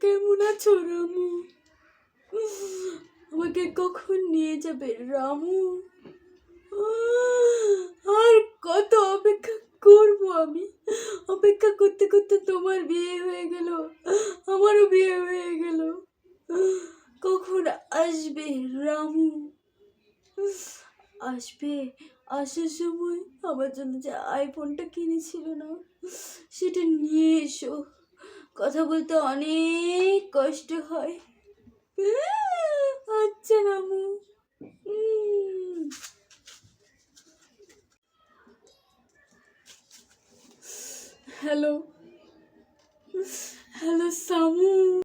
কেমন আছো রামু? আমাকে কখন নিয়ে যাবে রামু? আর কত অপেক্ষা করব আমি? অপেক্ষা করতে করতে তোমার বিয়ে হয়ে গেল, আমারও বিয়ে হয়ে গেল। কখন আসবে রামু? আসবে। আসার সময় আমার জন্য যে আইফোনটা কিনেছিল না, সেটা নিয়ে এসো। কথা বলতে অনেক কষ্ট হয়। আচ্ছা রামু। Hello, hello সামু।